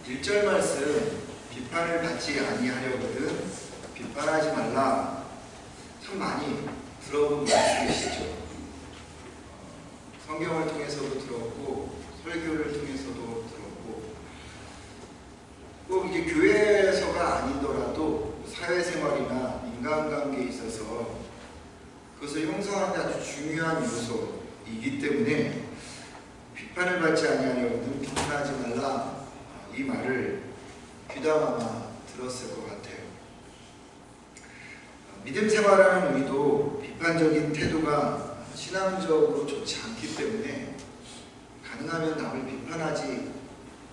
1절 말씀 비판을 받지 아니하려거든 비판하지 말라. 참 많이 들어본 말씀이시죠. 성경을 통해서도 들었고 설교를 통해서도 들었고 꼭 이게 교회에서가 아니더라도 사회생활이나 인간관계에 있어서 그것을 형성하는 데 아주 중요한 요소이기 때문에 비판을 받지 아니하려거든 비판하지 말라, 이 말을 귀담아 들었을 것 같아요. 믿음 생활하는 우리도 비판적인 태도가 신앙적으로 좋지 않기 때문에 가능하면 남을 비판하지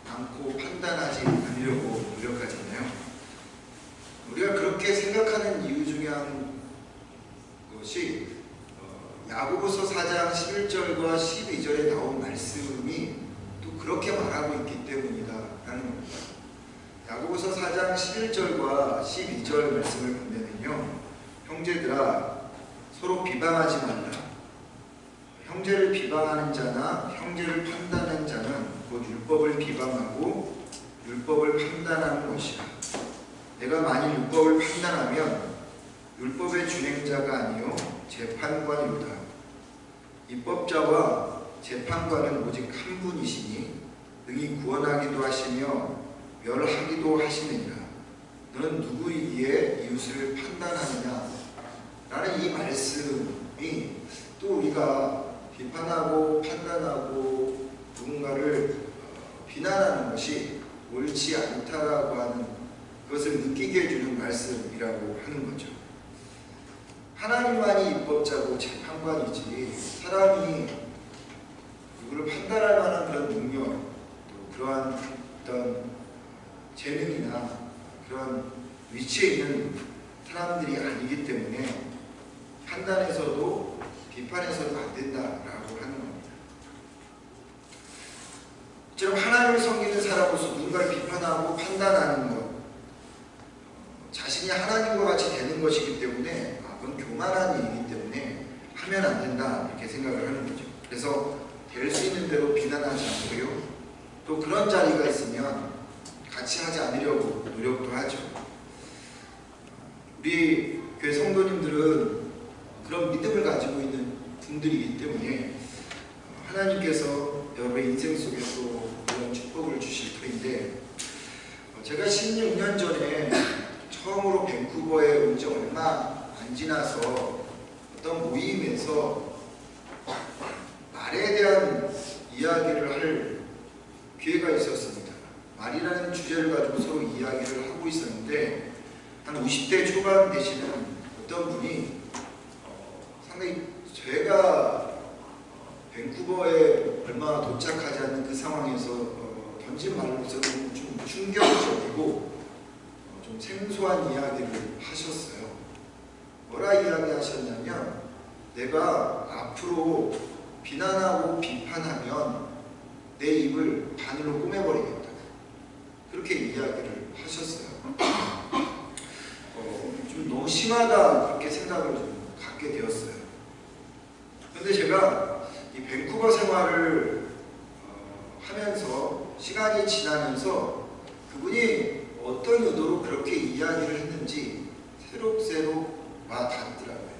않고 판단하지 않으려고 노력하잖아요. 우리가 그렇게 생각하는 이유 중에 한 것이 야고보서 4장 11절과 12절에 나온 말씀이 또 그렇게 말하고 있기 때문이다라는 겁니다. 야고보서 4장 11절과 12절 말씀을 보면요, 형제들아 서로 비방하지 말라. 형제를 비방하는 자나 형제를 판단하는 자는 곧 율법을 비방하고 율법을 판단하는 것이라. 내가 만일 율법을 판단하면 율법의 준행자가 아니요 재판관이로다. 입법자와 재판관은 오직 한 분이시니 능히 구원하기도 하시며 멸하기도 하시느니라. 너는 누구이기에 이웃을 판단하느냐? 라는 이 말씀이 또 우리가 비판하고 판단하고 누군가를 비난하는 것이 옳지 않다라고 하는 그것을 느끼게 해주는 말씀이라고 하는 거죠. 하나님만이 입법자고 재판관이지 사람이 누구를 판단할 만한 그런 능력, 또 그러한 어떤 재능이나 그런 위치에 있는 사람들이 아니기 때문에 판단에서도 비판에서도 안 된다라고 하는 겁니다. 이처럼 하나님을 섬기는 사람으로서 누군가를 비판하고 판단하는 것, 자신이 하나님과 같이 되는 것이기 때문에 그건 교만한 일이기 때문에 하면 안 된다, 이렇게 생각을 하는 거죠. 그래서 될 수 있는 대로 비난하지 않고요, 또 그런 자리가 있으면 같이 하지 않으려고 노력도 하죠. 우리 교회 성도님들은 그런 믿음을 가지고 있는 분들이기 때문에 하나님께서 여러분의 인생 속에 또 그런 축복을 주실 터인데, 제가 16년 전에 처음으로 밴쿠버에 온 지 얼마 안 지나서 어떤 모임에서 말에 대한 이야기를 할 기회가 있었습니다. 말이라는 주제를 가지고 서로 이야기를 하고 있었는데, 한 50대 초반 되시는 어떤 분이 상당히 제가 밴쿠버에 얼마 도착하지 않는 그 상황에서 던진 말로서는 좀 충격적이고 좀 생소한 이야기를 하셨어요. 뭐라 이야기하셨냐면, 내가 앞으로 비난하고 비판하면 내 입을 바늘로 꼬매버리겠다, 그렇게 이야기를 하셨어요. 좀 너무 심하다, 그렇게 생각을 좀 갖게 되었어요. 그런데 제가 이 밴쿠버 생활을 하면서 시간이 지나면서 그분이 어떤 의도로 그렇게 이야기를 했는지 새록새록 와닿더라고요.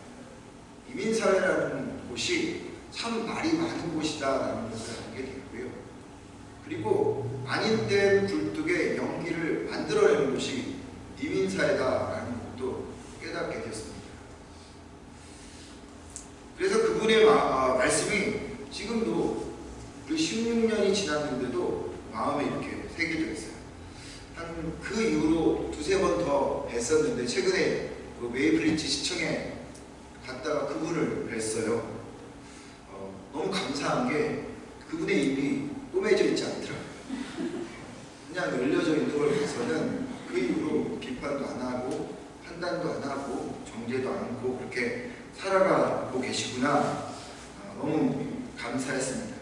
이민사회라는 곳이 참 말이 많은 곳이다라는 것을 알게 되고요. 그리고 아닌된 굴뚝에 연기를 만들어내는 곳이 이민사회다라는 것도 깨닫게 되었습니다. 그래서 그분의 말씀이 지금도 그 16년이 지났는데도 마음에 이렇게 새겨져 있어요. 한 그 이후로 두세 번 더 뵀었는데, 최근에 그 웨이브리지 시청에 갔다가 그분을 뵀어요. 너무 감사한 게 그분의 입이 꼬매져 있지 않더라고요. 그냥 열려져 있는 걸 봐서는 그 이후로 비판도 안 하고 판단도 안 하고 정죄도 않고 그렇게 살아가고 계시구나, 너무 감사했습니다.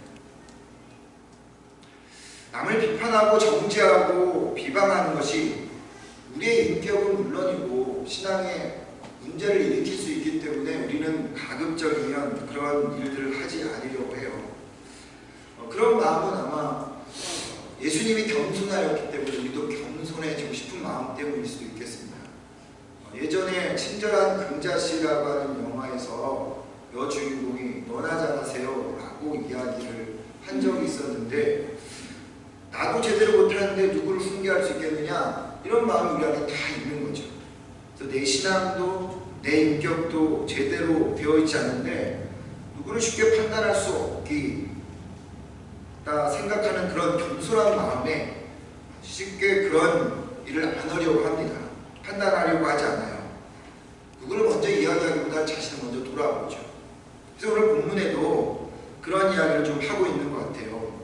남을 비판하고 정죄하고 비방하는 것이 우리의 인격은 물론이고 신앙에 문제를 일으킬 수 있기 때문에 우리는 가급적이면 그런 일들을 하지 않으려고 해요. 그런 마음은 아마 예수님이 겸손하였기 때문에 우리도 겸손해지고 싶은 마음 때문일 수도 있겠습니다. 예전에 친절한 금자씨라고 하는 영화에서 여주인공이 너나 잘하세요 라고 이야기를 한 적이 있었는데, 나도 제대로 못하는데 누구를 훈계할 수 있겠느냐, 이런 마음이 우리 안에 다 있는 거죠. 그래서 내 신앙도 내 인격도 제대로 되어있지 않은데 누구를 쉽게 판단할 수 없기다 생각하는 그런 겸손한 마음에 쉽게 그런 일을 안 하려고 합니다. 판단하려고 하지 않아요. 누구를 먼저 이야기하기보다 자신을 먼저 돌아보죠. 그래서 오늘 본문에도 그런 이야기를 좀 하고 있는 것 같아요.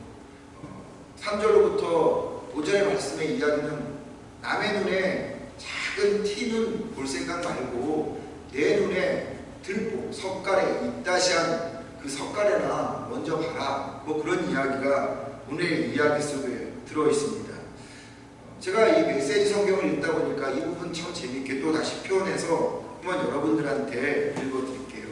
3절로부터 5절의 말씀의 이야기는 남의 눈에 작은 티는 볼 생각 말고 내 눈에 들보, 석가래, 입다시한 그 석가래나 먼저 봐라, 뭐 그런 이야기가 오늘의 이야기 속에 들어있습니다. 제가 이 메시지 성경을 읽다 보니까 이 부분 참 재밌게 또 다시 표현해서 한번 여러분들한테 읽어드릴게요.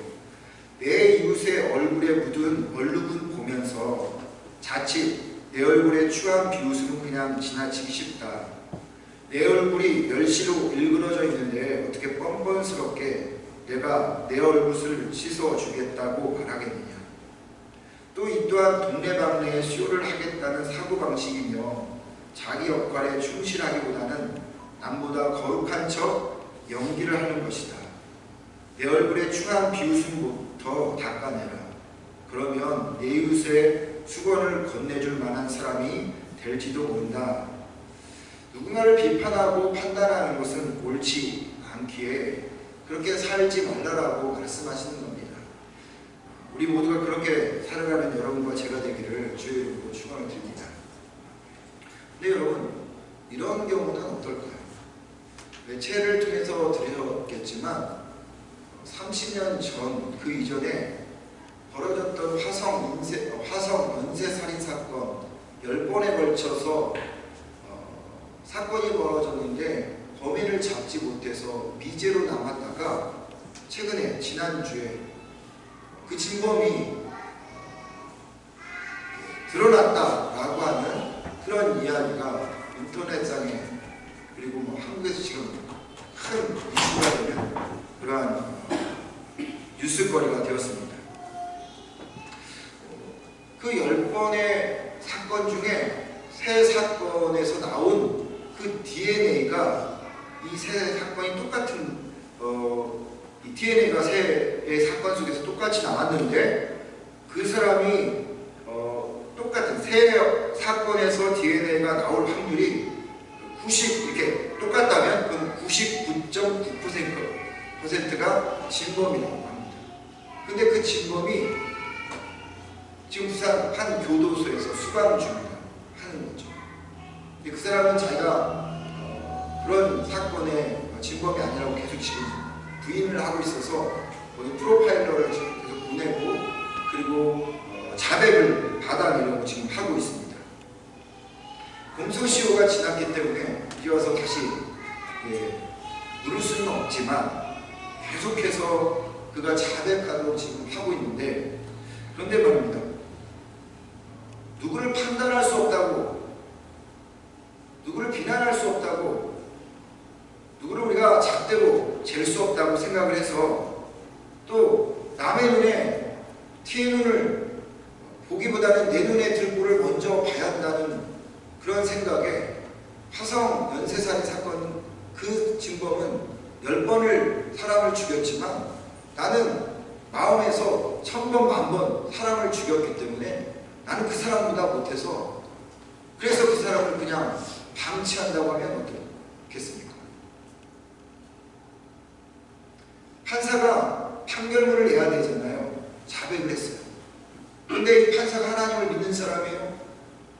내 이웃의 얼굴에 묻은 얼룩은 보면서 자칫 내 얼굴에 추한 비웃음은 그냥 지나치기 쉽다. 내 얼굴이 멸시로 일그러져 있는데 어떻게 뻔뻔스럽게 내가 내 얼굴을 씻어주겠다고 말하겠느냐. 또 이 또한 동네방네에 쇼를 하겠다는 사고방식이며 자기 역할에 충실하기보다는 남보다 거룩한 척 연기를 하는 것이다. 내 얼굴에 충한 비웃음부터 닦아내라. 그러면 내 이웃의 수건을 건네줄 만한 사람이 될지도 모른다. 누군가를 비판하고 판단하는 것은 옳지 않기에 그렇게 살지 말라라고 말씀하시는 겁니다. 우리 모두가 그렇게 살아가는 여러분과 제가 되기를 주의 이름으로 축원을 드립니다. 근데 여러분, 이런 경우는 어떨까요? 매체를 통해서 들으셨겠지만 30년 전, 그 이전에 벌어졌던 화성 연쇄살인 사건 10번에 걸쳐서 사건이 벌어졌는데 범인을 잡지 못해서 미제로 남았다가 최근에 지난주에 그 진범이 드러났다라고 하는 그런 이야기가 인터넷상에, 그리고 뭐 한국에서 지금 큰 이슈가 되는 그러한 뉴스거리가 되었습니다. 그 10번의 사건 중에 세 사건에서 나온 그 DNA가 이 세 사건이 똑같은 이 DNA가 세 사건 속에서 똑같이 나왔는데 그 사람이 똑같은 세 사건에서 DNA가 나올 확률이 90 이렇게 똑같다면 그럼 99.9%가 진범이라고 합니다. 근데 그 진범이 지금 부산 한 교도소에서 수감 중이라고 하는 거죠. 근데 그 사람은 자기가 그런 사건의 진범이 아니라고 계속 지금 부인을 하고 있어서 거기 프로파일러를 지금 계속 보내고, 그리고 자백을 받아내려고 지금 하고 있습니다. 공소시효가 지났기 때문에 이어서 다시 물을 수는 없지만 계속해서 그가 자백하도록 지금 하고 있는데, 그런데 말입니다. 누구를 판단할 수 없다고, 누구를 비난할 수 없다고, 누구를 우리가 잣대로 잴 수 없다고 생각을 해서 또 남의 눈에 티의 눈을 보기보다는 내 눈에 들보를 먼저 봐야 한다는 그런 생각에 화성 연쇄살인 사건 그 진범은 10번을 사람을 죽였지만 나는 마음에서 1000번, 1000번 사람을 죽였기 때문에 나는 그 사람보다 못해서, 그래서 그 사람을 그냥 방치한다고 하면 어떻겠습니까? 판사가 판결문을 내야 되잖아요. 자백을 했어요. 그런데 이 판사가 하나님을 믿는 사람이에요.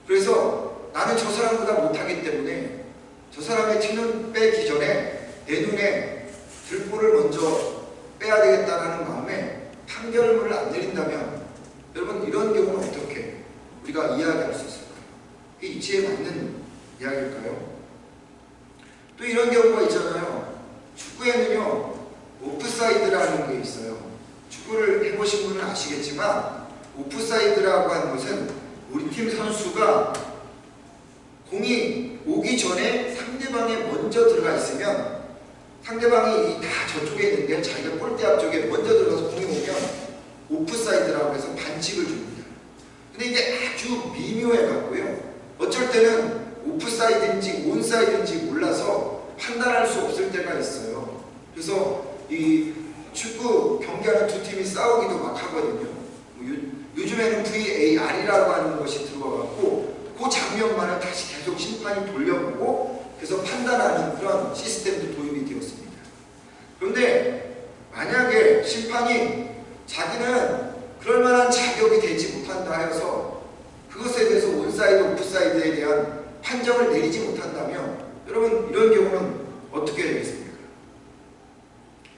그래서 나는 저 사람보다 못하기 때문에 저 사람의 티는 빼기 전에 내 눈에 들보를 먼저 빼야 되겠다는 마음에 판결문을 안 내린다면, 여러분 이런 경우는 어떻게 우리가 이야기할 수 있을까요? 이게 이치에 맞는 이야기일까요? 또 이런 경우가 있잖아요. 축구에는요 오프사이드라는 게 있어요. 축구를 해보신 분은 아시겠지만 오프사이드라고 하는 것은 우리 팀 선수가 공이 오기 전에 상대방에 먼저 들어가 있으면 상대방이 다 저쪽에 있는데 자기가 골대 앞쪽에 먼저 들어가서 공이 오면 오프사이드라고 해서 반칙을 줍니다. 근데 이게 아주 미묘해 갖고요. 어쩔 때는 오프사이드인지 온사이드인지 몰라서 판단할 수 없을 때가 있어요. 그래서 이 축구 경기하는 두 팀이 싸우기도 막 하거든요. 요즘에는 VAR이라고 하는 것이 들어와갖고 그 장면만을 다시 계속 심판이 돌려보고 그래서 판단하는 그런 시스템도 도입이 되었습니다. 그런데 만약에 심판이 자기는 그럴 만한 자격이 되지 못한다 하여서 그것에 대해서 온사이드, 오프사이드에 대한 판정을 내리지 못한다면 여러분 이런 경우는 어떻게 되겠습니까?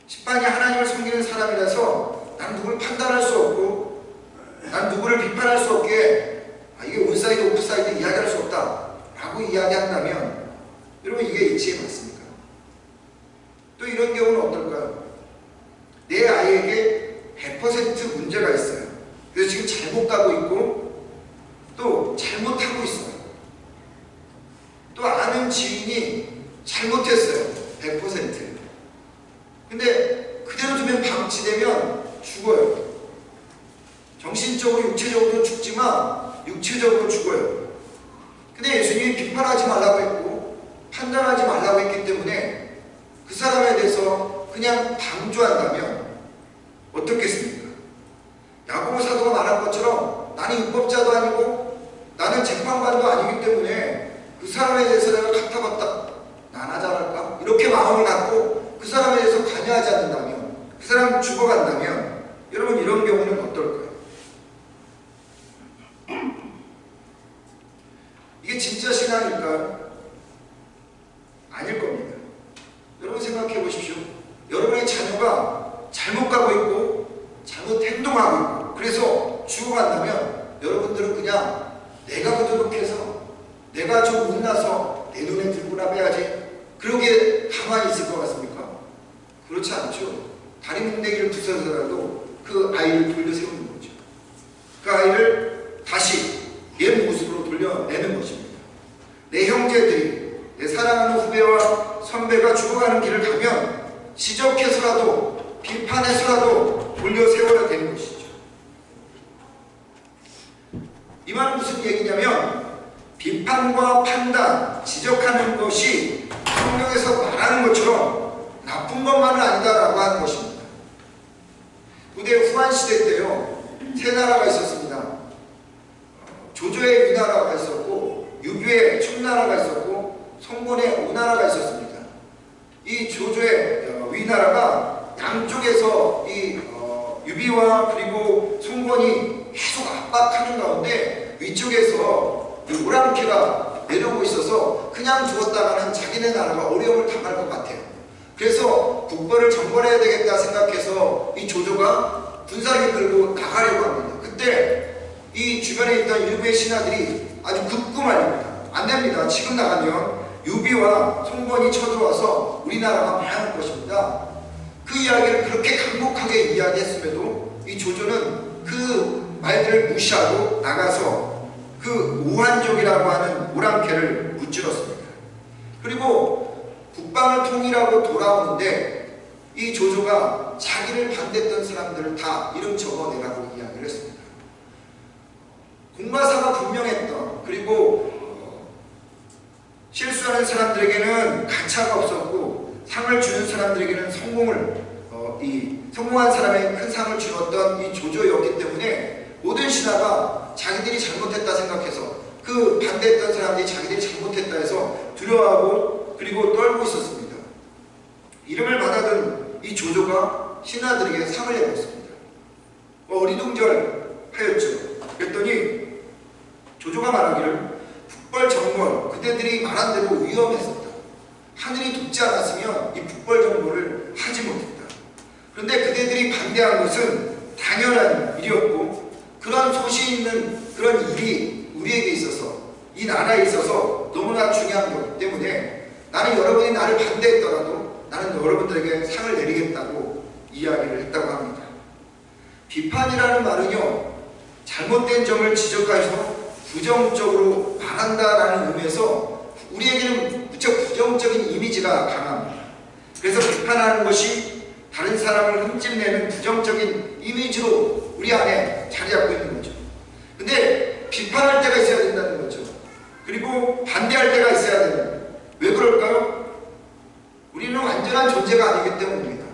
심판이 하나님을 섬기는 사람이라서 난 누구를 판단할 수 없고 난 누구를 비판할 수 없기에 이게 온사이드, 오프사이드 이야기할 수 없다 라고 이야기한다면 여러분 이게 이치에 맞습니까? 또 이런 경우는 어떨까요? 내 아이에게 100% 문제가 있어요. 그래서 지금 잘못 가고 있고 또 잘못하고 있어요. 또 아는 지인이 잘못했어요. 100%. 근데 그대로 두면 방치되면 죽어요. 정신적으로 육체적으로 죽지만 육체적으로 죽어요. 근데 예수님이 비판하지 말라고 했고 판단하지 말라고 했기 때문에 그 사람에 대해서 그냥 방조한다면 어떻겠습니까? 야고보 사도가 말한 것처럼 나는 율법자도 아니고 나는 재판관도 아니기 때문에 그 사람에 대해서 내가 갖다봤다 나나 잘할까? 이렇게 마음을 갖고 그 사람에 대해서 관여하지 않는다면 그 사람 죽어간다면 여러분 이런 경우는 어떨까요? 이게 진짜 신앙일까요? 아닐 겁니다. 여러분 생각해 보십시오. 여러분의 자녀가 잘못 가고 있고 잘못 행동하고 있고 그래서 죽어간다면 여러분들은 그냥 내가 부도덕해서 내가 좀 못나서 내 눈에 들고나 빼야지 그러게 가만히 있을 것 같습니까? 그렇지 않죠. 다리 뭉대기를 부숴서라도 그 아이를 돌려 세우는 거죠. 그 아이를 다시 옛 모습으로 돌려내는 것입니다. 내 형제들이 내 사랑하는 후배와 선배가 죽어가는 길을 가면 지적해서라도 비판해서라도 돌려 세워야 되는 것이죠. 이 말은 무슨 얘기냐면 비판과 판단, 지적하는 것이 성경에서 말하는 것처럼 나쁜 것만은 아니다라고 하는 것입니다. 고대 후한시대 때요 세 나라가 있었습니다. 조조의 위나라가 있었고 유비의 청나라가 있었고 송곤의 오나라가 있었습니다. 이 조조의 위나라가 양쪽에서 이 유비와 그리고 송곤이 계속 압박하는 가운데 위쪽에서 오랑캐가 내려오고 있어서 그냥 두었다가는 자기네 나라가 어려움을 당할 것 같아요. 그래서 국벌을 정벌해야 되겠다 생각해서 이 조조가 군사를 끌고 나가려고 합니다. 그때 이 주변에 있던 일부의 신하들이 아주 급구 말립니다. 안 됩니다. 지금 나가면 유비와 송건이 쳐들어와서 우리나라가 망할 것입니다. 그 이야기를 그렇게 강력하게 이야기했음에도 이 조조는 그 말들을 무시하고 나가서 그 오한족이라고 하는 오랑캐를 무찌렀습니다. 그리고 국방을 통일하고 돌아오는데 이 조조가 자기를 반대했던 사람들을 다 이름 적어내라고 이야기를 했습니다. 공과사가 분명했던 그리고 실수하는 사람들에게는 가차가 없었고 상을 주는 사람들에게는 성공한 사람에게 큰 상을 주었던 이 조조였기 때문에 모든 신하가 자기들이 잘못했다 생각해서 그 반대했던 사람들이 자기들이 잘못했다 해서 두려워하고 그리고 떨고 있었습니다. 이름을 받아든 이 조조가 신하들에게 상을 내렸습니다. 어리둥절하였죠. 그랬더니 조조가 말하기를 북벌정벌 그대들이 말한 대로 위험했었다. 하늘이 돕지 않았으면 이 북벌정벌을 하지 못했다. 그런데 그대들이 반대한 것은 당연한 일이었고 그런 소신 있는 그런 일이 우리에게 있어서 이 나라에 있어서 너무나 중요한 것 때문에 나는 여러분이 나를 반대했더라도 나는 여러분들에게 상을 내리겠다고 이야기를 했다고 합니다. 비판이라는 말은요 잘못된 점을 지적해서 부정적으로 말한다라는 의미에서 이미지가 강합니다. 그래서 비판하는 것이 다른 사람을 흠집내는 부정적인 이미지로 우리 안에 자리 잡고 있는 거죠. 근데 비판할 때가 있어야 된다는 거죠. 그리고 반대할 때가 있어야 됩니다. 왜 그럴까요? 우리는 완전한 존재가 아니기 때문입니다.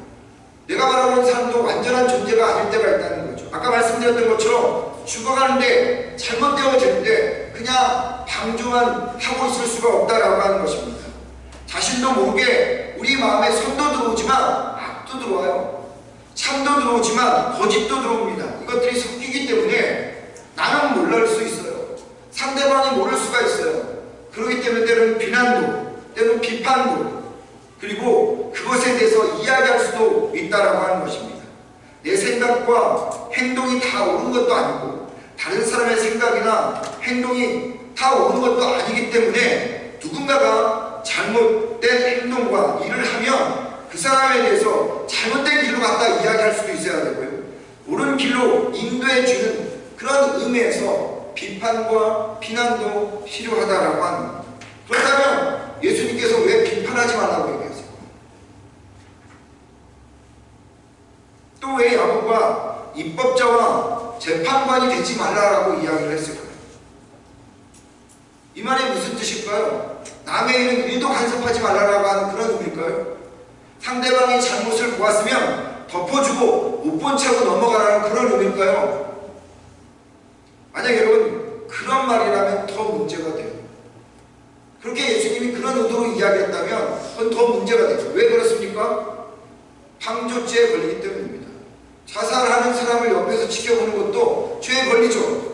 내가 바라보는 사람도 완전한 존재가 아닐 때가 있다는 거죠. 아까 말씀드렸던 것처럼 죽어가는데 잘못되어지는데 그냥 방조만 하고 있을 수가 없다라고 하는 것입니다. 자신도 모르게 우리 마음에 선도 들어오지만 악도 들어와요. 참도 들어오지만 거짓도 들어옵니다. 이것들이 섞이기 때문에 나는 모를 수 있어요. 상대방이 모를 수가 있어요. 그렇기 때문에 때로는 비난도, 때로는 비판도, 그리고 그것에 대해서 이야기할 수도 있다라고 하는 것입니다. 내 생각과 행동이 다 옳은 것도 아니고 다른 사람의 생각이나 행동이 다 옳은 것도 아니기 때문에 누군가가 잘못된 행동과 일을 하면 그 사람에 대해서 잘못된 길로 갔다 이야기할 수도 있어야 되고요. 옳은 길로 인도해 주는 그런 의미에서 비판과 비난도 필요하다라고 하는 겁니다. 그렇다면 예수님께서 왜 비판하지 말라고 얘기하세요? 또 왜 야고보가 입법자와 재판관이 되지 말라라고 이야기를 했을까요? 이 말이 무슨 뜻일까요? 남의 일은 일도 간섭하지 말라라고 하는 그런 의미일까요? 상대방이 잘못을 보았으면 덮어주고 못 본 척하고 넘어가라는 그런 의미일까요? 만약 여러분 그런 말이라면 더 문제가 돼요. 그렇게 예수님이 그런 의도로 이야기했다면 그건 더 문제가 되죠. 왜 그렇습니까? 방조죄에 걸리기 때문입니다. 자살하는 사람을 옆에서 지켜보는 것도 죄에 걸리죠.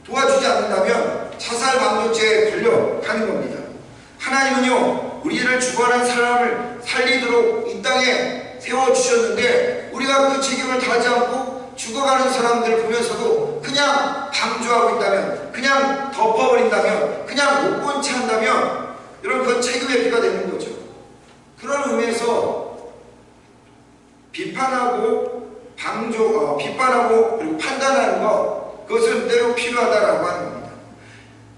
도와주지 않는다면 자살 방조죄에 걸려가는 겁니다. 하나님은요, 우리를 죽어가는 사람을 살리도록 이 땅에 세워주셨는데 우리가 그 책임을 다하지 않고 죽어가는 사람들을 보면서도 그냥 방조하고 있다면, 그냥 덮어버린다면, 그냥 못 본 채 한다면 여러분 그건 책임의 피가 되는 거죠. 그런 의미에서 비판하고 그리고 판단하는 것, 그것은 때로 필요하다라고 하는 겁니다.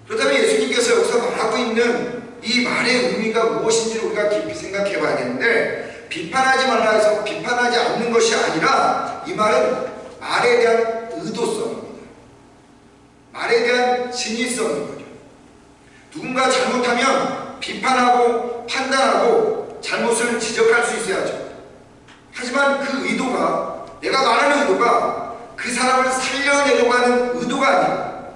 그렇다면 예수님께서 여기서 말하고 있는 이 말의 의미가 무엇인지를 우리가 깊이 생각해 봐야 되는데, 비판하지 말라 해서 비판하지 않는 것이 아니라 이 말은 말에 대한 의도성입니다. 말에 대한 진위성인 거죠. 누군가 잘못하면 비판하고 판단하고 잘못을 지적할 수 있어야죠. 하지만 그 의도가, 내가 말하는 의도가 그 사람을 살려내려고 하는 의도가 아니라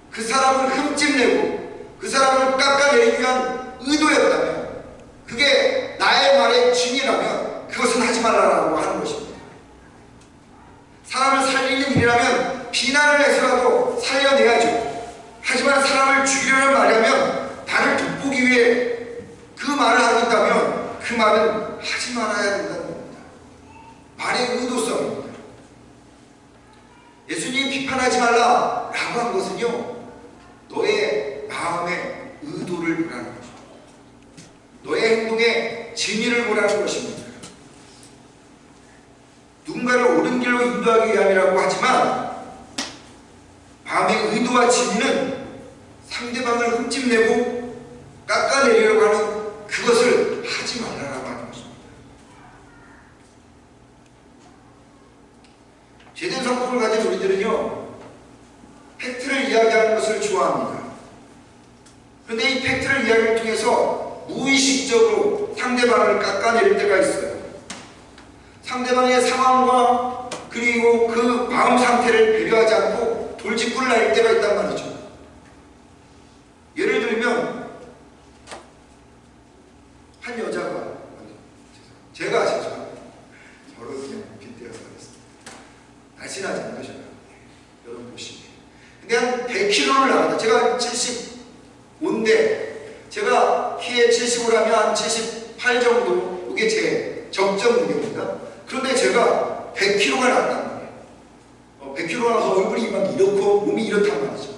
그 사람을 흠집내고 그 사람을 깎아내리기 위한 의도였다면, 그게 나의 말의 진이라면 그것은 하지 말라라고 하는 것입니다. 사람을 살리는 일이라면 비난을 해서라도 살려내야죠. 하지만 사람을 죽이려는 말이라면 나를 돋보기 위해 그 말을 하고 있다면 그 말은 하지 말아야 된다는 겁니다. 말의 의도성입니다. 예수님이 비판하지 말라라고 한 것은요, 너의 마음의 의도를 보라는 거죠. 너의 행동의 진위를 보라는 것입니다. 누군가를 옳은 길로 인도하기 위함이라고 하지만 마음의 의도와 진위는 상대방을 흠집내고 깎아내리려고 하는 그것을 하지 말라라고 하는 것입니다. 제된 성품을 가진 우리들은요, 팩트를 이야기하는 것을 좋아합니다. 그런데 이 팩트를 이야기를 통해서 무의식적으로 상대방을 깎아내릴 때가 있어요. 상대방의 상황과 그리고 그 마음 상태를 배려하지 않고 돌직구를 날 때가 있단 말이죠. 예를 들면 한 여자가, 제가 저를 그냥 빗대어서 하겠습니다. 날씬하지 않으셔요. 여러분 보시면. 근데 한 100kg를 나간다. 제가 75인데 제가 키에 75라면 한 78 정도, 이게 제 적정 무게입니다. 그런데 제가 100kg가 나간단 말이에요. 100kg가 나서 얼굴이 막 이렇고 몸이 이렇단 말이죠.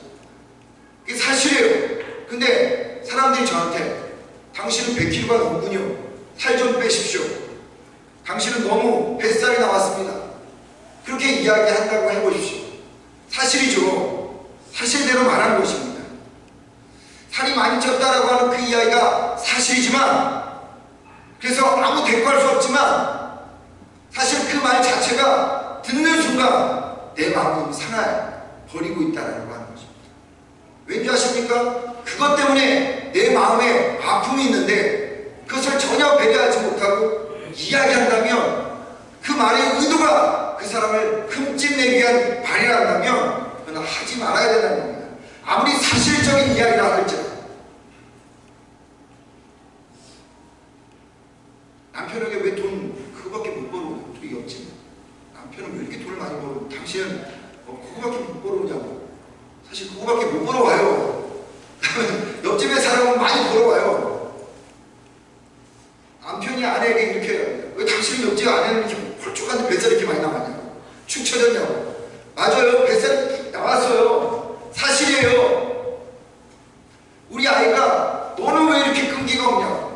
이게 사실이에요. 근데 사람들이 저한테 당신은 100kg가 넘군요. 살 좀 빼십시오. 당신은 너무 뱃살이 나왔습니다. 그렇게 이야기한다고 해보십시오. 사실이죠. 사실대로 말하는 것입니다. 살이 많이 쪘다라고 하는 그 이야기가 사실이지만 그래서 아무 대꾸할 수 없지만 사실 그 말 자체가 듣는 순간 내 마음이 상하여 버리고 있다는 거 하는 것입니다. 왠지 아십니까? 그것 때문에 내 마음에 아픔이 있는데 그것을 전혀 배려하지 못하고 이야기한다면 그 말의 의도가 그 사람을 흠집내기 위한 말이란다면 그건 하지 말아야 된다는 겁니다. 아무리 사실적인 이야기라 할지라도. 남편에게 왜 돈 그거밖에 못 벌어오냐고. 저기 옆집 남편은 왜 이렇게 돈을 많이 벌어? 당신은 그거밖에 못 벌어오냐고. 사실 그거밖에 못 벌어와요. 옆집에 사람은 많이 벌어와요. 남편이 아내에게 이렇게 왜 당신은 옆집 아내는 이렇게 홀쭉한데 뱃살이 이렇게 많이 남았냐고. 축 처졌냐고. 맞아요. 뱃살이 나왔어요. 사실이에요. 우리 아이가 너는 왜 이렇게 끈기가 없냐고.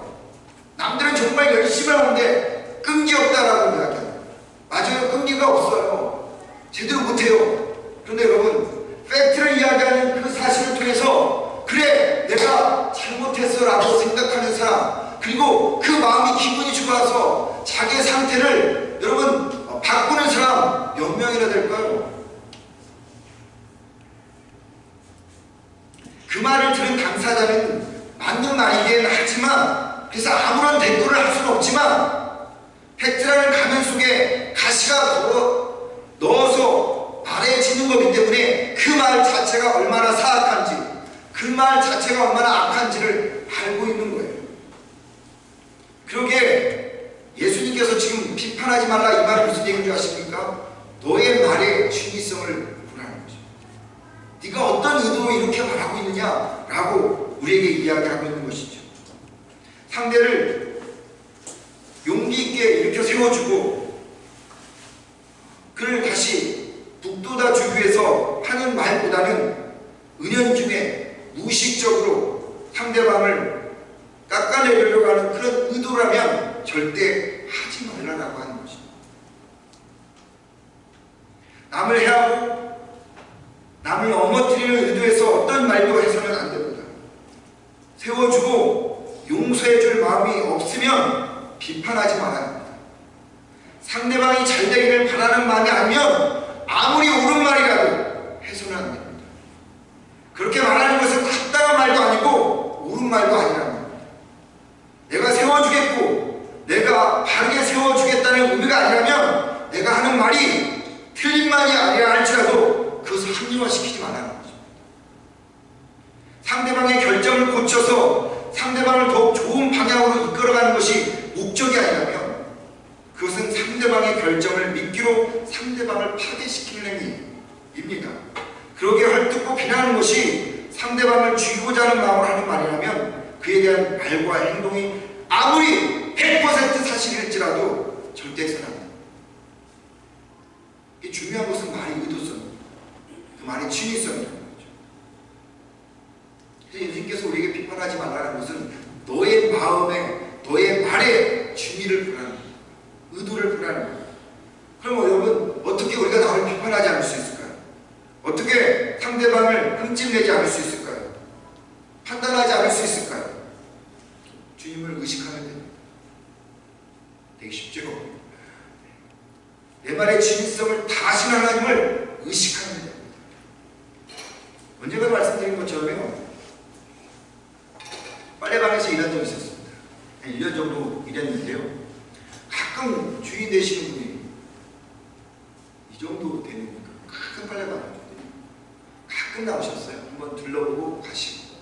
남들은 정말 열심히 하는데 끈기 없다라고 이야기해요. 맞아요. 끈기가 없어요. 제대로 못해요. 그런데 여러분, 팩트를 이야기하는 그 사실을 통해서 그래 내가 잘못했어 라고 생각하는 사람, 그리고 그 마음이 기분이 좋아서 자기의 상태를 여러분 바꾸는 사람 몇 명이나 될까요? 그 말을 들은 당사자는 맞는 말이긴 하지만, 그래서 아무런 대꾸를 할 수는 없지만 팩트라는 가면 속에 가시가 넣어서 말해지는 거기 때문에 그 말 자체가 얼마나 사악한지, 그 말 자체가 얼마나 악한지를 알고 있는 거예요. 그러기에 예수님께서 지금 비판하지 말라 이 말은 무슨 얘기인 줄 아십니까? 너의 말의 중의성을 보라는 거죠. 네가 어떤 의도로 이렇게 말하고 있느냐라고 우리에게 이야기하고 있는 것이죠. 상대를 용기 있게 일으켜 세워주고 그를 다시 북돋아주기 위해서 하는 말보다는 은연중에 무의식적으로 상대방을 깎아내리려고 하는 그런 의도라면 절대 하지 말라라고 하는 것입니다. 남을 해하고 남을 넘어뜨리는 의도에서 어떤 말도 해서는 안 됩니다. 세워주고 용서해줄 마음이 없으면 비판하지 말아야 합니다. 상대방이 잘 되기를 바라는 마음이 아니면 아무리 옳은 말이라도 해서는 안 됩니다. 그렇게 말하는 것은 합당한 말도 아니고 옳은 말도 아니랍니다. 내가 세워주겠고 내가 바르게 세워주겠다는 의미가 아니라면 내가 하는 말이 틀린 말이 아니라 할지라도 그것을 합리화시키지 말라는 거죠. 상대방의 결정을 고쳐서 상대방을 더욱 좋은 방향으로 이끌어가는 것이 목적이 아니라면 그것은 상대방의 결정을 미끼로 상대방을 파괴시키는 행위입니다. 그러게 헐뜯고 비난하는 것이 상대방을 죽이고자 하는 마음으로 하는 말이라면 그에 대한 말과 행동이 아무리 100% 사실일지라도 절대 해서는 안 됩니다. 중요한 것은 말의 의도성입니다. 그 말의 진위성이라는 거죠. 그래서 예수님께서 우리에게 비판하지 말라는 것은 너의 마음에, 너의 말에 진위를 보라는 거예요. 의도를 보라는 거예요. 그럼 여러분, 어떻게 우리가 남을 비판하지 않을 수 있을까요? 어떻게 상대방을 흠집내지 않을 수 있을까요? 판단하지 않을 수 있을까요? 주님을 의식하면 됩니다. 되게 쉽죠? 내 말의 진실성을 다 아신 하나님을 의식하면 됩니다. 언젠가 말씀드린 것처럼요, 빨래방에서 일한 적이 있었습니다. 1년 정도 일했는데요, 가끔 주인 되시는 분이 이 정도 되는 큰 빨래방이거든요. 가끔 나오셨어요. 한번 둘러보고 가시고.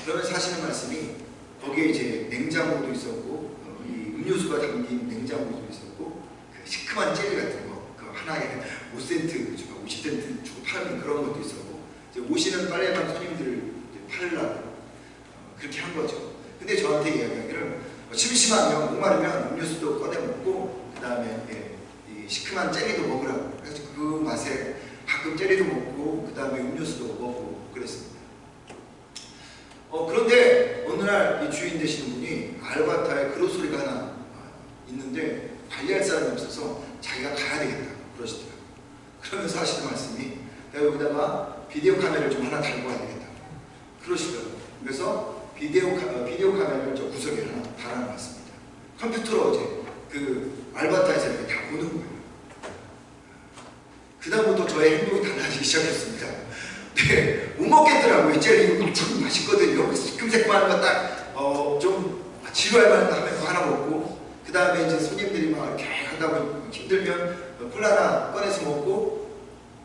그러면서 하시는 말씀이, 거기에 이제 냉장고도 있었고 이 음료수가 담긴 냉장고도 있었고 그 시큼한 젤리 같은 거, 그 하나에 5센트 주고 50센트 주고 파는 그런 것도 있었고, 이제 오시는 빨래방 손님들 팔려고 그렇게 한 거죠. 근데 저한테 이야기하기를 심심하면 목마르면 음료수도 꺼내 먹고 그 다음에 이 시큼한 젤리도 먹으라고. 그래서 그 맛에 가끔 젤리도 먹고 그 다음에 음료수도 먹고 그랬습니다. 그런데 어느 날 이 주인 되시는 분이 알바타에 그로소리가 하나 있는데 관리할 사람이 없어서 자기가 가야 되겠다 그러시더라고요. 그러면서 하시는 말씀이, 내가 여기다가 비디오 카메라를 좀 하나 달고 와야 되겠다 그러시더라고요. 그래서 비디오 카메라를 저 구석에 하나 달아놨습니다. 컴퓨터로 어제 그 알바타에서 이렇게 다 보는 거예요. 그다음부터 저의 행동이 달라지기 시작했습니다. 네, 못 먹겠더라고요. 젤리 이거 참 맛있거든요. 시큼새큼한 거 딱 좀 지루할 만한 하면 그거 하나 먹고, 그 다음에 이제 손님들이 막 이렇게 하다 보면 힘들면 콜라 하나 꺼내서 먹고,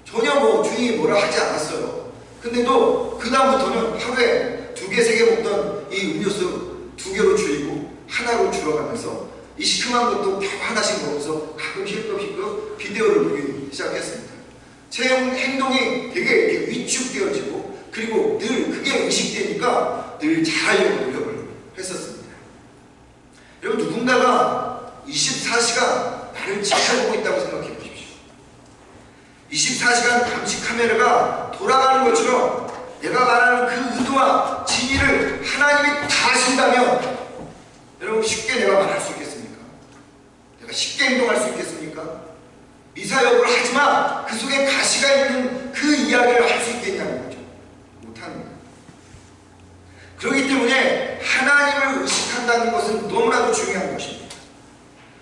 전혀 뭐 주인이 뭐라 하지 않았어요. 근데도 그 다음부터는 하루에 2개, 3개 먹던 이 음료수 2개로 줄이고 하나로 줄어가면서 이 시큼한 것도 겨우 하나씩 먹으면서 가끔 힐끔힐끔 비디오를 보기 시작했습니다. 제 행동이 되게 이렇게 위축되어지고, 그리고 늘 그게 의식되니까 늘 잘하려고 노력을 했었습니다. 여러분, 누군가가 24시간 나를 지켜보고 있다고 생각해 보십시오. 24시간 감시 카메라가 돌아가는 것처럼 내가 말하는 그 의도와 진의를 하나님이 다 아신다면 여러분, 쉽게 내가 말할 수 있겠습니까? 내가 쉽게 행동할 수 있겠습니까? 미사역을 하지만 그 속에 가시가 있는 그 이야기를 할 수 있겠냐는 거죠. 못합니다. 그렇기 때문에 하나님을 의식한다는 것은 너무나도 중요한 것입니다.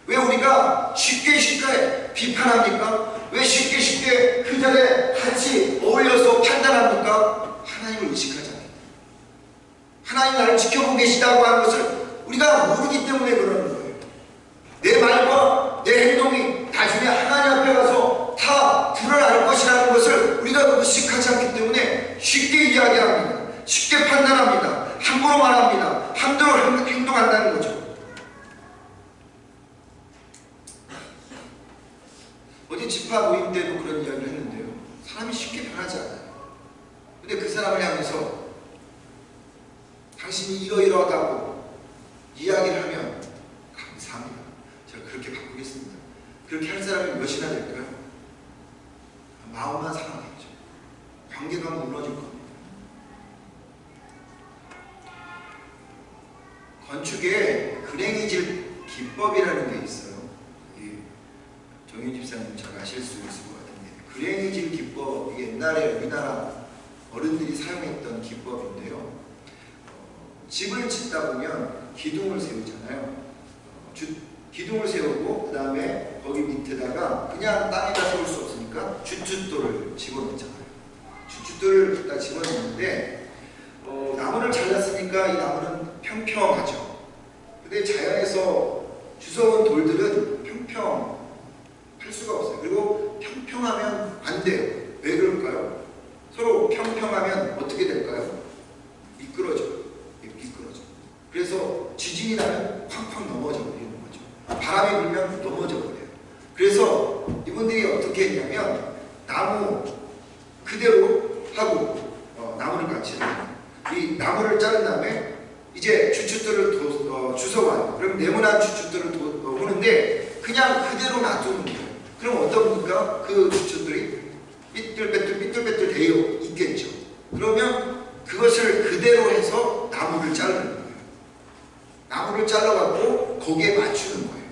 왜 우리가 쉽게 비판합니까? 왜 쉽게 그 자리에 같이 어울려서 판단합니까? 하나님을 의식하잖아요. 하나님 나를 지켜보고 계시다고 하는 것을 우리가 모르기 때문에 그러는 거예요. 내 말과 내 행동이 나중에 하나님 앞에 가서 다 드러날 것이라는 것을 우리가 의식하지 않기 때문에 쉽게 이야기합니다. 쉽게 판단합니다. 함부로 말합니다. 함부로 행동한다는 거죠. 어제 집합 모임 때도 그런 이야기를 했는데요. 사람이 쉽게 변하지 않아요. 근데 그 사람을 향해서 당신이 이러이러하다고 이야기를 하면 감사합니다. 제가 그렇게 바꾸겠습니다. 그렇게 할 사람이 몇이나 될까요? 마음만 상하겠죠. 관계가 무너질 겁니다. 건축에 그랭이질 기법이라는 게 있어요. 정윤 집사님 잘 아실 수 있을 것 같은데, 그랭이질 기법, 이게 옛날에 우리나라 어른들이 사용했던 기법인데요. 집을 짓다 보면 기둥을 세우잖아요. 기둥을 세우고 그 다음에 거기 밑에다가 그냥 땅에다 세울 수 없으니까 주춧돌을 집어넣잖아요. 주춧돌을 딱 집어넣는데 나무를 잘랐으니까 이 나무는 평평하죠. 근데 자연에서 주워온 돌들은 평평할 수가 없어요. 그리고 평평하면 안 돼요. 왜 그럴까요? 서로 평평하면 어떻게 될까요? 미끄러져요. 미끄러져. 그래서 지진이 나면 쾅쾅 넘어져 버리는 거죠. 바람이 불면 넘어져 버려요. 그래서 이분들이 어떻게 했냐면 나무 그대로 하고 나무를 같이 이 나무를 자른 다음에 이제 주춧돌을 주워와요. 그럼 네모난 주춧돌을 보는데 그냥 그대로 놔두는 거예요. 그럼 어떻습니까? 그 주춧돌이 삐뚤빼뚤 되어 있겠죠. 그러면 그것을 그대로 해서 나무를 자르는 거예요. 나무를 잘라갖고 거기에 맞추는 거예요.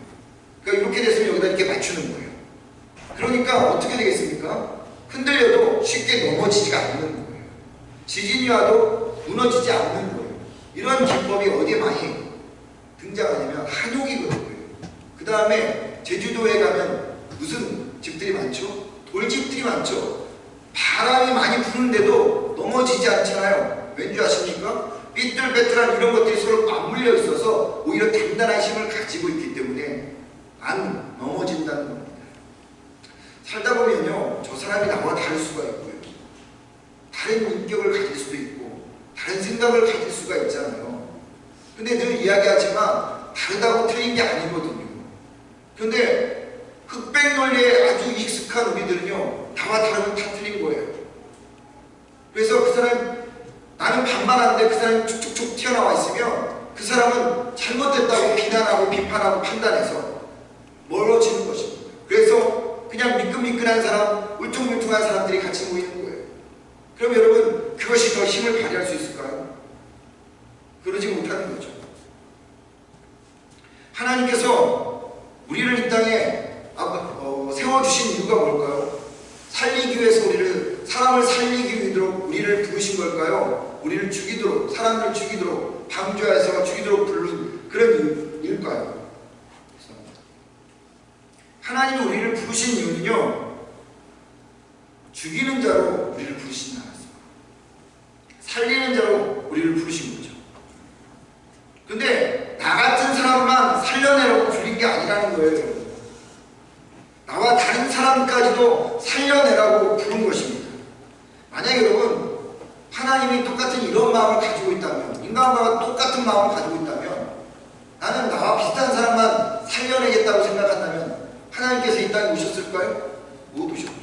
그러니까 이렇게 됐으면 여기다 이렇게 맞추는 거예요. 그러니까 어떻게 되겠습니까? 흔들려도 쉽게 넘어지지가 않는 거예요. 지진이 와도 무너지지 않는 거예요. 이런 기법이 어디에 많이 등장하냐면 한옥이거든요. 그 다음에 제주도에 가면 무슨 집들이 많죠? 돌집들이 많죠. 바람이 많이 부는데도 넘어지지 않잖아요. 왠지 아십니까? 삐뚤빼뚤한 이런 것들이 서로 맞물려 있어서 오히려 단단한 힘을 가지고 있기 때문에 안 넘어진다는 겁니다. 살다 보면요, 저 사람이 나와 다를 수가 있고요, 다른 인격을 가질 수도 있고 다른 생각을 가질 수가 있잖아요. 근데 늘 이야기하지만 다르다고 틀린 게 아니거든요. 그런데 흑백 논리에 아주 익숙한 우리들은요, 나와 다르면 다 틀린 거예요. 그래서 그 사람, 나는 반반하는데 그 사람이 쭉쭉쭉 튀어나와 있으면 그 사람은 잘못됐다고 비난하고 비판하고 판단해서 멀어지는 것입니다. 그래서 그냥 미끈미끈한 사람, 울퉁불퉁한 사람들이 같이 모이는 거예요. 그럼 여러분, 그것이 더 힘을 발휘할 수 있을까요? 그러지 못하는 거죠. 하나님께서 우리를 이 땅에 세워주신 이유가 뭘까요? 살리기 위해서 사람을 살리기 위해서 우리를 부르신 걸까요? 우리를 죽이도록, 사람들을 죽이도록, 방주하여서 죽이도록 부른 그런 이유일까요? 하나님이 우리를 부르신 이유는요, 죽이는 자로 우리를 부르시지 않았어요. 살리는 자로 우리를 부르신 거죠. 근데 나 같은 사람만 살려내라고 불린 게 아니라는 거예요. 나와 다른 사람까지도 살려내라고 부른 것입니다. 만약에 여러분 하나님이 똑같은 이런 마음을 가지고 있다면, 인간과 똑같은 마음을 가지고 있다면, 나는 나와 비슷한 사람만 살려내겠다고 생각한다면 하나님께서 이 땅에 오셨을까요? 못 오셨죠.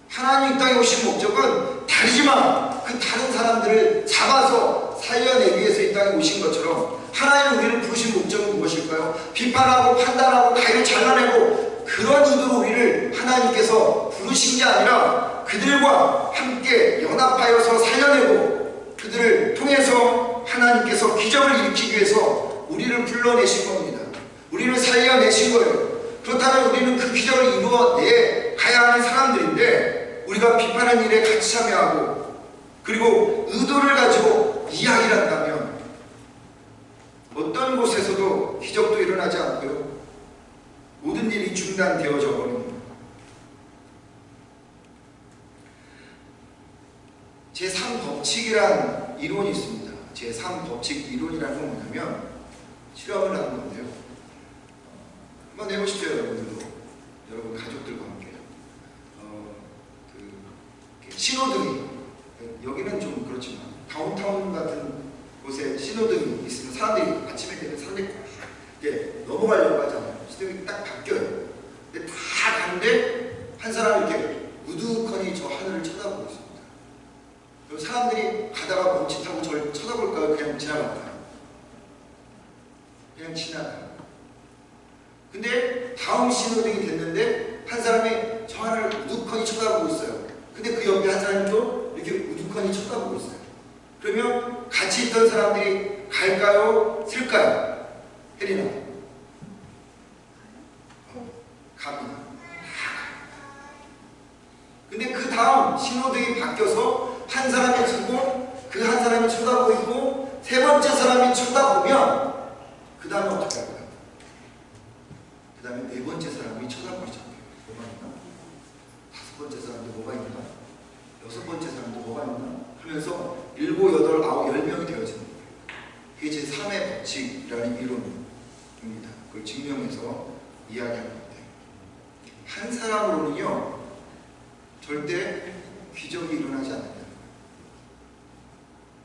하나님 이 땅에 오신 목적은 다르지만 그 다른 사람들을 잡아서 살려내기 위해서 이 땅에 오신 것처럼, 하나님은 우리를 부르신 목적은 무엇일까요? 비판하고 판단하고 가위를 잘라내고 그런 의도로 우리를 하나님께서 부르신 게 아니라 그들과 함께 연합하여서 살려내고 그들을 통해서 하나님께서 기적을 일으키기 위해서 우리를 불러내신 겁니다. 우리를 살려내신 거예요. 그렇다면 우리는 그 기적을 이루어내 가야 하는 사람들인데, 우리가 비판하는 일에 같이 참여하고 그리고 의도를 가지고 이야기를 한다면 어떤 곳에서도 기적도 일어나지 않고요, 모든 일이 중단되어져 버립니다. 제3법칙이란 이론이 있습니다. 제3법칙 이론이라는 건 뭐냐면, 실험을 하는 건데요. 한번 해보십시오, 여러분들도. 여러분 가족들과 함께. 신호등이, 여기는 좀 그렇지만 다운타운 같은 곳에 신호등이 있으면 사람들이 아침에 되면 사람들이 이렇게 넘어가려고 하잖아요. 신호등이 딱 바뀌어요. 근데 다 가는데 한 사람이 이렇게 우두커니 저 하늘을 쳐다보고 있습니다. 그럼 사람들이 가다가 멈칫하고 저를 쳐다볼까요? 그냥 지나갈까요? 그냥 지나가요. 근데 다음 신호등이 됐는데 한 사람이 저 하늘을 우두커니 쳐다보고 있어요. 근데 그 옆에 한 사람이 또 이렇게 우두커니 쳐다보고 있어요. 그러면 같이 있던 사람들이 갈까요? 쓸까요? 혜린아. 갑니다. 근데 그 다음 신호등이 바뀌어서 한 사람이 서고 그 한 사람이 쳐다보고 있고 세 번째 사람이 쳐다보면 그 다음에 어떻게 할까요? 그 다음에 네 번째 사람이 쳐다보기 시작해요. 뭐가 있나? 다섯 번째 사람도 뭐가 있나? 여섯 번째 사람도 뭐가 있나? 하면서 7, 8, 9, 10명이 되어지는 거예요. 그게 제3의 법칙이라는 이론입니다. 그걸 증명해서 이야기하는 건데, 한 사람으로는요 절대 기적이 일어나지 않는다.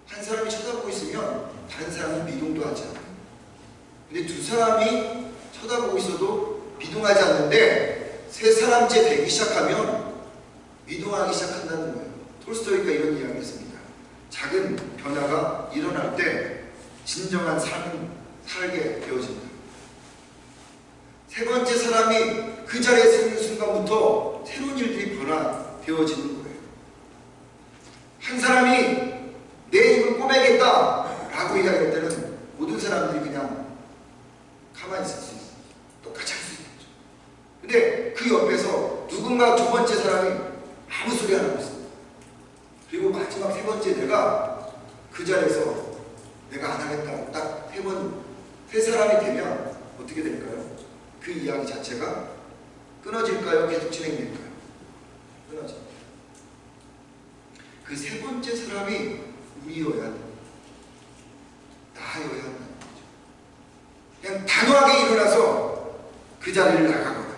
한 사람이 쳐다보고 있으면 다른 사람은 미동도 하지 않아요. 근데 두 사람이 쳐다보고 있어도 미동하지 않는데 세 사람째 되기 시작하면 미동하기 시작한다는 거예요. 톨스토이가 이런 이야기를 했습니다. 작은 변화가 일어날 때 진정한 삶을 살게 되어진다. 세 번째 사람이 그 자리에 서는 순간부터 새로운 일들이 변화되어지는 거예요. 한 사람이 내 입을 꼬매겠다 라고 이야기할 때는 모든 사람들이 그냥 가만히 있을 수 있어요. 똑같이 할 수 있겠죠. 근데 그 옆에서 누군가 두 번째 사람이 아무 소리 안 하고 있습니다. 그리고 마지막 세 번째 내가 그 자리에서 내가 안 하겠다고 딱 세 사람이 되면 어떻게 될까요? 그 이야기 자체가 끊어질까요? 계속 진행될까요? 끊어집니다. 그 세 번째 사람이 우리여야 합니다. 나여야 한다는 거죠. 그냥 단호하게 일어나서 그 자리를 나가거나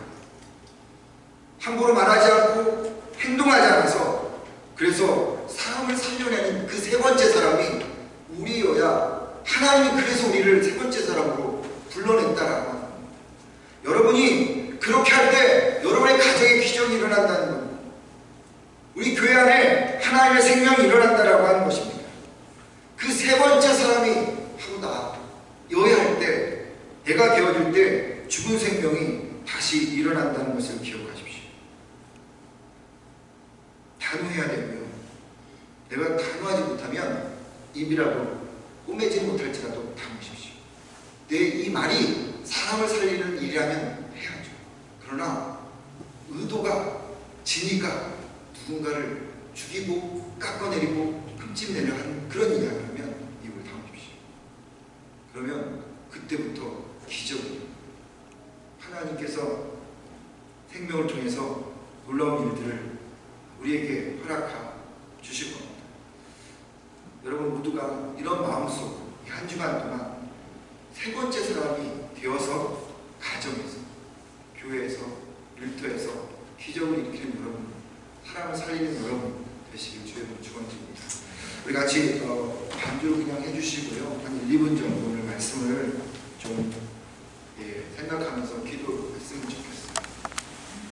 함부로 말하지 않고 행동하지 않아서, 그래서 사람을 살려내는 그 세 번째 사람이 우리여야, 하나님이 그래서 우리를 세 번째 사람으로 불러냈다라고 합니다. 여러분이 그렇게 할 때 여러분의 가정에 기적이 일어난다는 겁니다. 우리 교회 안에 하나님의 생명이 일어난다라고 하는 것입니다. 그 세 번째 사람이 바로 나여야 할 때, 내가 되어질 때 죽은 생명이 다시 일어난다는 것을 기억하십시오. 단호해야 되고요. 내가 단호하지 못하면 입이라도 꼬매지 못할지라도 담으십시오. 내 이 말이 사람을 살리는 일이라면 해야죠. 그러나 의도가, 진의가 누군가를 죽이고 깎아내리고 흠집내려 하는 그런 이야기라면 입을 다무십시오. 그러면 그때부터 기적이, 하나님께서 모두가 이런 마음속 한 주간 동안 세 번째 사람이 되어서 가정에서, 교회에서, 일터에서 기적을 일으키는 여러분, 사람을 살리는 여러분 되시길 주의 이름으로 축원드립니다. 우리 같이 반주를 그냥 해주시고요. 한 1, 2분 정도 오늘 말씀을 좀 생각하면서 기도했으면 좋겠습니다.